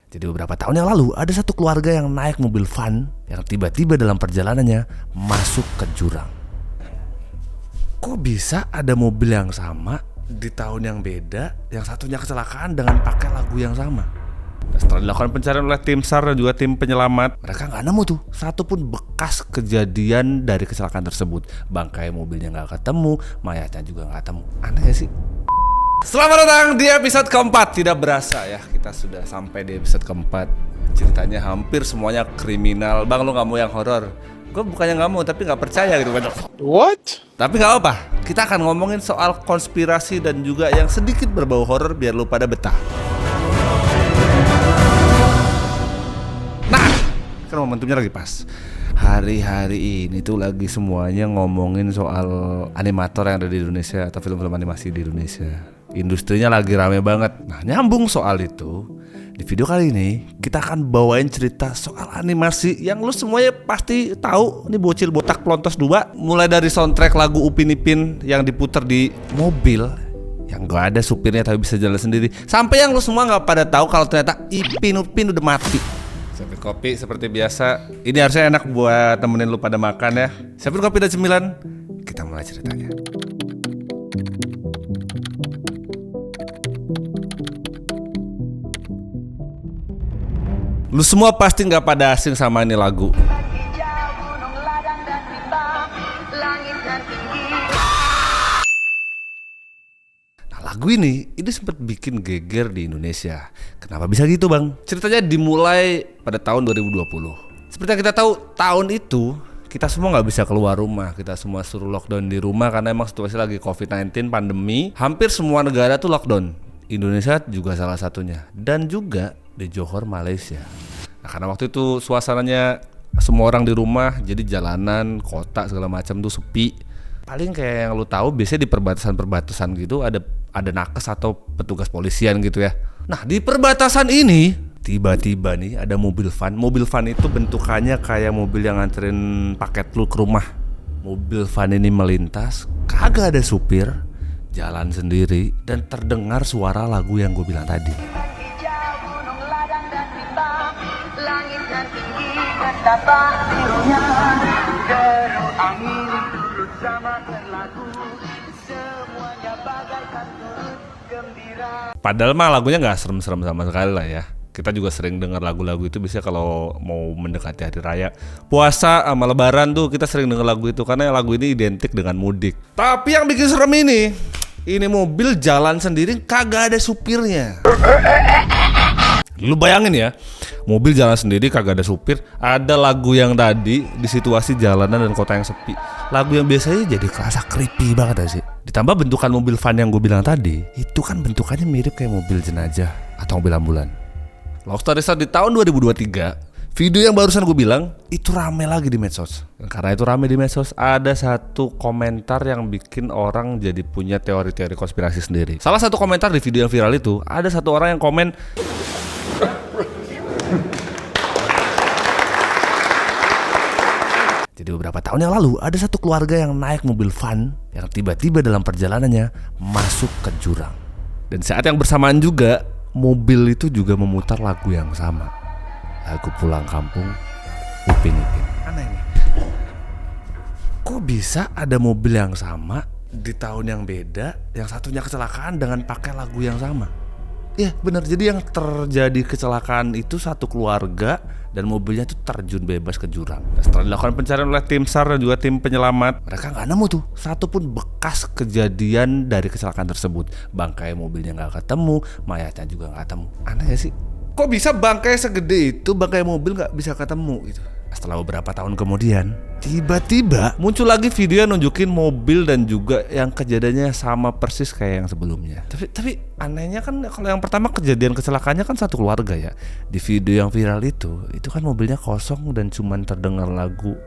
Jadi beberapa tahun yang lalu ada satu keluarga yang naik mobil van yang tiba-tiba dalam perjalanannya masuk ke jurang. Kok bisa ada mobil yang sama di tahun yang beda, yang satunya kecelakaan dengan pakai lagu yang sama? Nah, setelah dilakukan pencarian oleh tim SAR dan juga tim penyelamat, mereka nggak nemu tuh satupun bekas kejadian dari kecelakaan tersebut. Bangkai mobilnya nggak ketemu, mayatnya juga nggak ketemu. Aneh gak sih? Selamat datang di episode keempat. Tidak berasa ya, kita sudah sampai di episode keempat. Ceritanya hampir semuanya kriminal. Bang, lu gak mau yang horor? Gue bukannya gak mau, tapi gak percaya gitu. What? Tapi gak apa, kita akan ngomongin soal konspirasi dan juga yang sedikit berbau horor biar lu pada betah. Nah, kan momentumnya lagi pas. Hari-hari ini tuh lagi semuanya ngomongin soal animator yang ada di Indonesia atau film-film animasi di Indonesia. Industrinya lagi rame banget. Nah, nyambung soal itu, di video kali ini kita akan bawain cerita soal animasi yang lu semuanya pasti tahu. Ini bocil botak pelontos 2. Mulai dari soundtrack lagu Upin Ipin yang diputer di mobil yang gak ada supirnya tapi bisa jalan sendiri, sampai yang lu semua gak pada tahu kalau ternyata Ipin Upin udah mati. Siapin kopi seperti biasa. Ini harusnya enak buat temenin lu pada makan ya. Siapin kopi dan cemilan. Kita mulai ceritanya. Lu semua pasti nggak pada asing sama ini lagu. Nah, lagu ini sempat bikin geger di Indonesia. Kenapa bisa gitu, Bang? Ceritanya dimulai pada tahun 2020. Seperti yang kita tahu, tahun itu kita semua nggak bisa keluar rumah. Kita semua suruh lockdown di rumah karena emang situasi lagi COVID-19 pandemi. Hampir semua negara tuh lockdown. Indonesia juga salah satunya. Dan juga di Johor, Malaysia. Nah, karena waktu itu suasananya semua orang di rumah, jadi jalanan, kota segala macam tuh sepi. Paling kayak yang lu tahu biasanya di perbatasan gitu ada nakes atau petugas polisian gitu ya. Nah, di perbatasan ini tiba-tiba nih ada mobil van. Mobil van itu bentukannya kayak mobil yang nganterin paket lu ke rumah. Mobil van ini melintas, kagak ada supir, jalan sendiri, dan terdengar suara lagu yang gue bilang tadi. Padahal mah lagunya nggak serem-serem sama sekali lah ya. Kita juga sering dengar lagu-lagu itu biasanya kalau mau mendekati hari raya, puasa sama lebaran tuh kita sering dengar lagu itu karena lagu ini identik dengan mudik. Tapi yang bikin serem ini mobil jalan sendiri kagak ada supirnya. Lu bayangin ya, mobil jalan sendiri kagak ada supir, ada lagu yang tadi di situasi jalanan dan kota yang sepi. Lagu yang biasanya jadi kerasa creepy banget gak sih? Ditambah bentukan mobil van yang gue bilang tadi, itu kan bentukannya mirip kayak mobil jenazah atau mobil ambulan. Long story short, di tahun 2023, video yang barusan gue bilang itu rame lagi di medsos. Karena itu rame di medsos, ada satu komentar yang bikin orang jadi punya teori-teori konspirasi sendiri. Salah satu komentar di video yang viral itu, ada satu orang yang komen, jadi beberapa tahun yang lalu ada satu keluarga yang naik mobil van yang tiba-tiba dalam perjalanannya masuk ke jurang. Dan saat yang bersamaan juga mobil itu juga memutar lagu yang sama, lagu Pulang Kampung Upin Ipin. Aneh nih, kok bisa ada mobil yang sama di tahun yang beda, yang satunya kecelakaan dengan pakai lagu yang sama? Iya benar, jadi yang terjadi kecelakaan itu satu keluarga dan mobilnya itu terjun bebas ke jurang. Nah, setelah dilakukan pencarian oleh tim SAR dan juga tim penyelamat, mereka nggak nemu tuh satupun bekas kejadian dari kecelakaan tersebut. Bangkai mobilnya nggak ketemu, mayatnya juga nggak ketemu. Aneh gak sih? Kok bisa bangkai segede itu, bangkai mobil nggak bisa ketemu gitu? Setelah beberapa tahun kemudian, tiba-tiba muncul lagi video yang nunjukin mobil dan juga yang kejadiannya sama persis kayak yang sebelumnya. Tapi anehnya kan kalau yang pertama kejadian kecelakaannya kan satu keluarga ya. Di video yang viral itu kan mobilnya kosong dan cuman terdengar lagu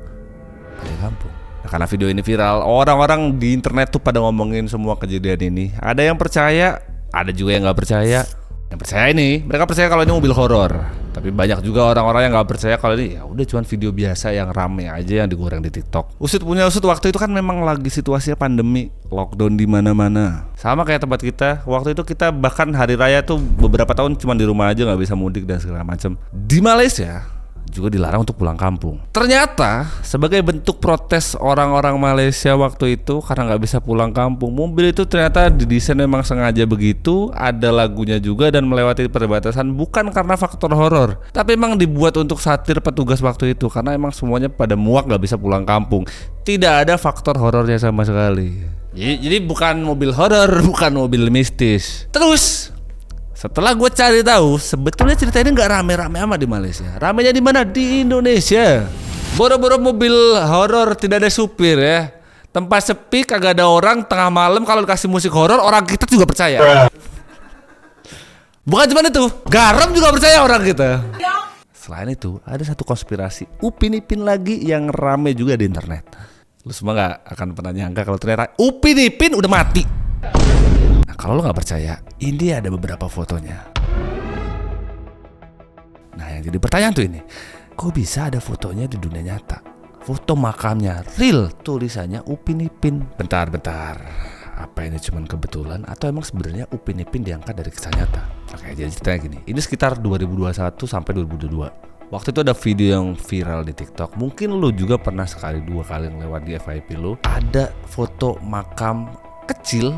Pulang Kampung. Nah, karena video ini viral, orang-orang di internet tuh pada ngomongin semua kejadian ini. Ada yang percaya, ada juga yang nggak percaya. Yang percaya ini, mereka percaya kalau ini mobil horor. Tapi banyak juga orang-orang yang nggak percaya kalau ini ya udah cuman video biasa yang rame aja yang digoreng di TikTok. Usut punya usut, waktu itu kan memang lagi situasinya pandemi, lockdown di mana-mana. Sama kayak tempat kita, waktu itu kita bahkan hari raya tuh beberapa tahun cuma di rumah aja, nggak bisa mudik dan segala macam. Di Malaysia juga dilarang untuk pulang kampung. Ternyata sebagai bentuk protes orang-orang Malaysia waktu itu karena nggak bisa pulang kampung, mobil itu ternyata didesain memang sengaja begitu, ada lagunya juga dan melewati perbatasan bukan karena faktor horor, tapi emang dibuat untuk satir petugas waktu itu karena emang semuanya pada muak nggak bisa pulang kampung. Tidak ada faktor horornya sama sekali. Jadi bukan mobil horor, bukan mobil mistis. Terus setelah gue cari tahu, sebetulnya cerita ini nggak rame-rame amat di Malaysia. Ramenya di mana? Di Indonesia. Boro-boro mobil horor tidak ada supir ya. Tempat sepi, kagak ada orang, tengah malam kalau dikasih musik horor, orang kita juga percaya. Bukan cuma itu, garam juga percaya orang kita. Selain itu, ada satu konspirasi Upin Ipin lagi yang rame juga di internet. Lu semua nggak akan pernah nyangka kalau ternyata Upin Ipin udah mati. Nah, kalau lo nggak percaya, ini ada beberapa fotonya. Nah, yang jadi pertanyaan tuh ini, kok bisa ada fotonya di dunia nyata? Foto makamnya real, tulisannya Upin Ipin. Bentar, apa ini cuman kebetulan atau emang sebenarnya Upin Ipin diangkat dari kisah nyata? Oke, jadi ceritanya gini. Ini sekitar 2021 sampai 2022. Waktu itu ada video yang viral di TikTok. Mungkin lo juga pernah sekali dua kali lewat di FYP lo. Ada foto makam kecil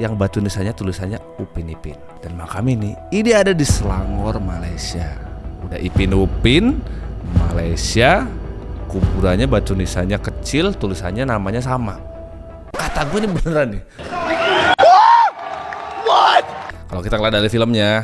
yang batu tulisannya Upin Ipin. Dan makam ini ada di Selangor, Malaysia. Udah Ipin Upin, Malaysia, kuburannya batu nisannya kecil, tulisannya namanya sama. Kata gue ini beneran nih. What? Kalau kita lihat dari filmnya,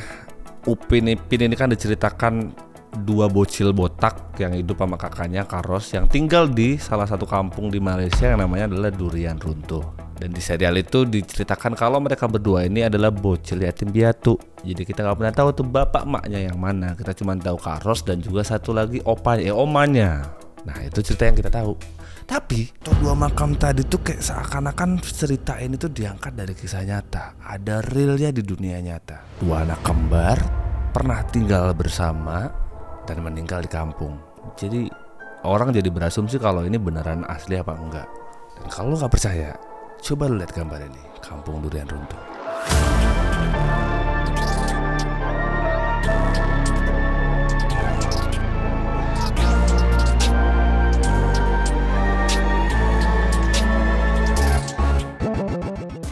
Upin Ipin ini kan diceritakan dua bocil botak yang hidup sama kakaknya Karos yang tinggal di salah satu kampung di Malaysia yang namanya adalah Durian Runtuh. Dan di serial itu diceritakan kalau mereka berdua ini adalah bocil yatim piatu. Jadi kita nggak pernah tahu tuh bapak maknya yang mana. Kita cuma tahu Karos dan juga satu lagi omanya. Nah, itu cerita yang kita tahu. Tapi dua makam tadi tuh kayak seakan-akan cerita ini tuh diangkat dari kisah nyata. Ada realnya di dunia nyata. Dua anak kembar pernah tinggal bersama dan meninggal di kampung. Jadi orang jadi berasumsi kalau ini beneran asli apa enggak. Dan kalau lo nggak percaya, coba lu lihat gambar ini, Kampung Durian Runtuh.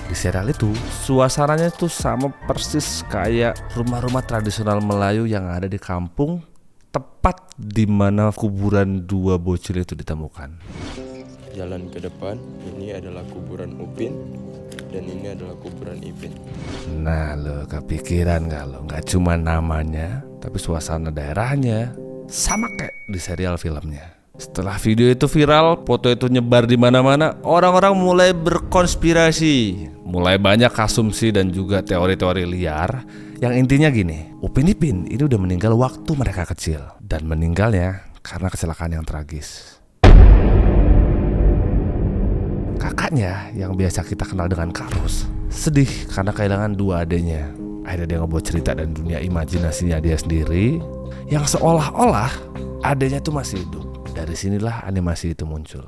Di serial itu, suasananya tuh sama persis kayak rumah-rumah tradisional Melayu yang ada di kampung, tepat di mana kuburan dua bocil itu ditemukan. Jalan ke depan, ini adalah kuburan Upin dan ini adalah kuburan Ipin. Nah, lo kepikiran gak lo? Gak cuma namanya, tapi suasana daerahnya sama kayak di serial filmnya. Setelah video itu viral, foto itu nyebar di mana-mana, orang-orang mulai berkonspirasi, mulai banyak asumsi dan juga teori-teori liar. Yang intinya gini, Upin Ipin ini udah meninggal waktu mereka kecil dan meninggalnya karena kecelakaan yang tragis. Kakaknya yang biasa kita kenal dengan Karos sedih karena kehilangan dua adiknya. Akhirnya dia ngebuat cerita dan dunia imajinasinya dia sendiri yang seolah-olah adiknya tuh masih hidup. Dari sinilah animasi itu muncul.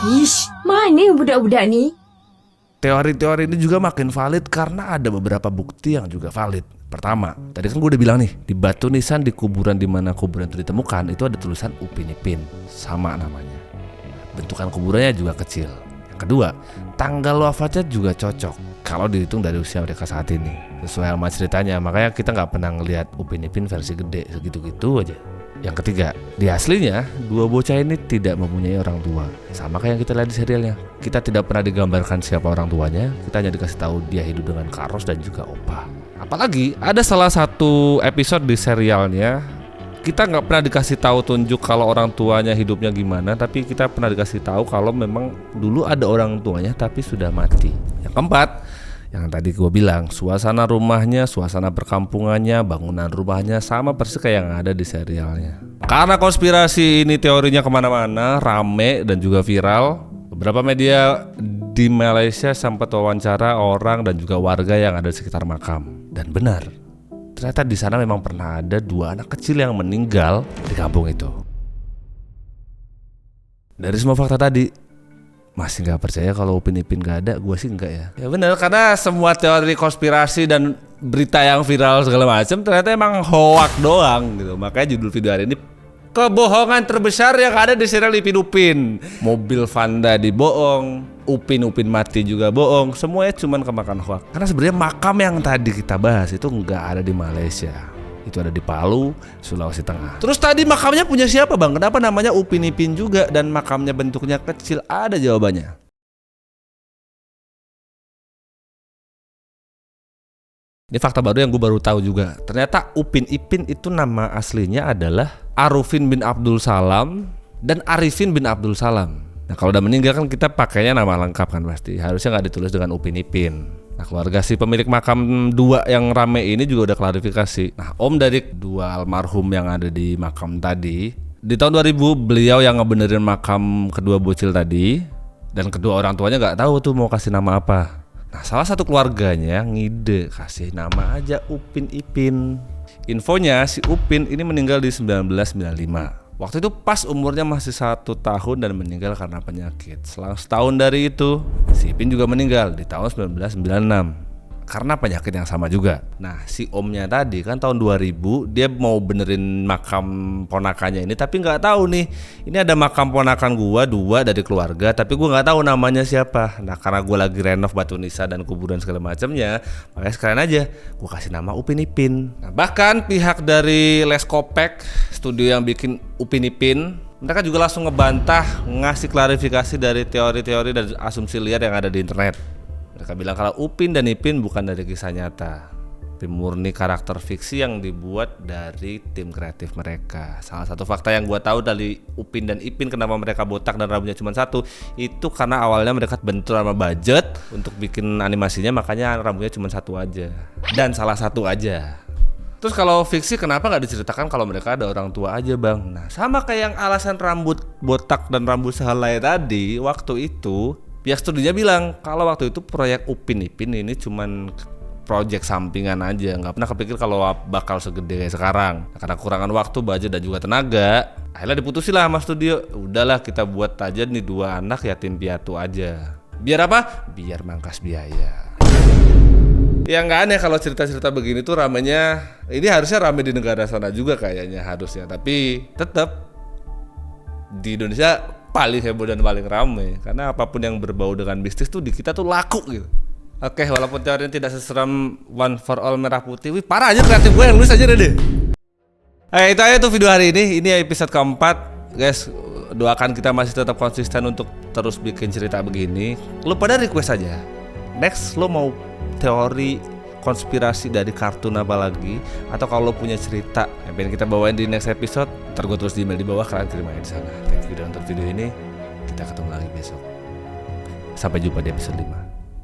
Ish, mana budak-budak ni? Teori-teori ini juga makin valid karena ada beberapa bukti yang juga valid. Pertama, tadi kan gue udah bilang nih, di batu nisan di kuburan di mana kuburan itu ditemukan itu ada tulisan Upin Ipin, sama namanya. Bentukan kuburannya juga kecil. Yang kedua, tanggal wafatnya juga cocok kalau dihitung dari usia mereka saat ini, sesuai sama ceritanya. Makanya kita nggak pernah ngelihat Upin Ipin versi gede segitu-gitu aja. Yang ketiga, di aslinya dua bocah ini tidak mempunyai orang tua, sama kayak yang kita lihat di serialnya. Kita tidak pernah digambarkan siapa orang tuanya, kita hanya dikasih tahu dia hidup dengan Karos dan juga Opa. Apalagi ada salah satu episode di serialnya, kita nggak pernah dikasih tahu tunjuk kalau orang tuanya hidupnya gimana, tapi kita pernah dikasih tahu kalau memang dulu ada orang tuanya tapi sudah mati. Yang keempat, yang tadi gue bilang, suasana rumahnya, suasana perkampungannya, bangunan rumahnya sama persis kayak yang ada di serialnya. Karena konspirasi ini teorinya kemana-mana, rame dan juga viral, beberapa media di Malaysia sempat wawancara orang dan juga warga yang ada di sekitar makam. Dan benar, ternyata di sana memang pernah ada 2 anak kecil yang meninggal di kampung itu. Dari semua fakta tadi, masih nggak percaya kalau Upin Ipin nggak ada? Gue sih nggak ya. Ya benar, karena semua teori konspirasi dan berita yang viral segala macam ternyata emang hoak doang gitu. Makanya judul video hari ini, kebohongan terbesar yang ada di serial Ipin Upin. Mobil Vanda dibohong, Upin mati juga bohong, semuanya cuman kemakan hoak. Karena sebenarnya makam yang tadi kita bahas itu nggak ada di Malaysia. Itu ada di Palu, Sulawesi Tengah. Terus tadi makamnya punya siapa bang? Kenapa namanya Upin Ipin juga dan makamnya bentuknya kecil? Ada jawabannya. Ini fakta baru yang gue baru tahu juga. Ternyata Upin Ipin itu nama aslinya adalah Arufin bin Abdul Salam dan Arifin bin Abdul Salam. Nah kalau udah meninggal kan kita pakainya nama lengkap kan pasti. Harusnya nggak ditulis dengan Upin Ipin. Nah keluarga si pemilik makam 2 yang rame ini juga udah klarifikasi. Nah om dari 2 almarhum yang ada di makam tadi, di tahun 2000 beliau yang ngebenerin makam kedua bocil tadi, dan kedua orang tuanya nggak tahu tuh mau kasih nama apa. Nah salah satu keluarganya ngide kasih nama aja Upin Ipin. Infonya si Upin ini meninggal di 1995. Waktu itu pas umurnya masih 1 tahun dan meninggal karena penyakit. Selang setahun dari itu, si Ipin juga meninggal di tahun 1996 karena penyakit yang sama juga. Nah si omnya tadi kan tahun 2000 dia mau benerin makam ponakannya ini, tapi nggak tahu nih ini ada makam ponakan gua 2 dari keluarga, tapi gua nggak tahu namanya siapa. Nah karena gua lagi renov batu nisan dan kuburan segala macamnya, makanya sekalian aja gua kasih nama Upin Ipin. Nah bahkan pihak dari Les Kopek, studio yang bikin Upin Ipin, mereka juga langsung ngebantah, ngasih klarifikasi dari teori-teori dan asumsi liar yang ada di internet. Mereka bilang kalau Upin dan Ipin bukan dari kisah nyata, tapi murni karakter fiksi yang dibuat dari tim kreatif mereka. Salah satu fakta yang gue tahu dari Upin dan Ipin kenapa mereka botak dan rambutnya cuma 1, itu karena awalnya mereka bentur sama budget untuk bikin animasinya, makanya rambutnya cuma 1 aja dan salah 1 aja. Terus kalau fiksi kenapa nggak diceritakan kalau mereka ada orang tua aja bang? Nah sama kayak yang alasan rambut botak dan rambut sehelai tadi, waktu itu pihak studionya bilang kalau waktu itu proyek Upin Ipin ini cuman proyek sampingan aja, nggak pernah kepikir kalau bakal segede kayak sekarang. Nah, karena kekurangan waktu, budget dan juga tenaga, akhirnya diputusin lah sama studio. Udahlah kita buat aja nih 2 anak yatim piatu aja. Biar apa? Biar mangkas biaya. Ya nggak aneh kalau cerita-cerita begini tuh ramenya, ini harusnya rame di negara sana juga kayaknya harusnya. Tapi tetap di Indonesia paling heboh dan paling rame, karena apapun yang berbau dengan bisnis tuh di kita tuh laku gitu. Oke, walaupun teorinya tidak seseram One for All merah putih, wih parah aja kreatif gue yang nulis aja deh. Itu aja tuh video hari ini. Ini episode keempat, guys. Doakan kita masih tetap konsisten untuk terus bikin cerita begini. Lu pada request aja. Next, lo mau teori konspirasi dari kartun apa lagi, atau kalau punya cerita yang pengen kita bawain di next episode, ntar gue terus di email di bawah, kalian kirim aja di sana. Thank you udah nonton video ini. Kita ketemu lagi besok. Sampai jumpa di episode 5.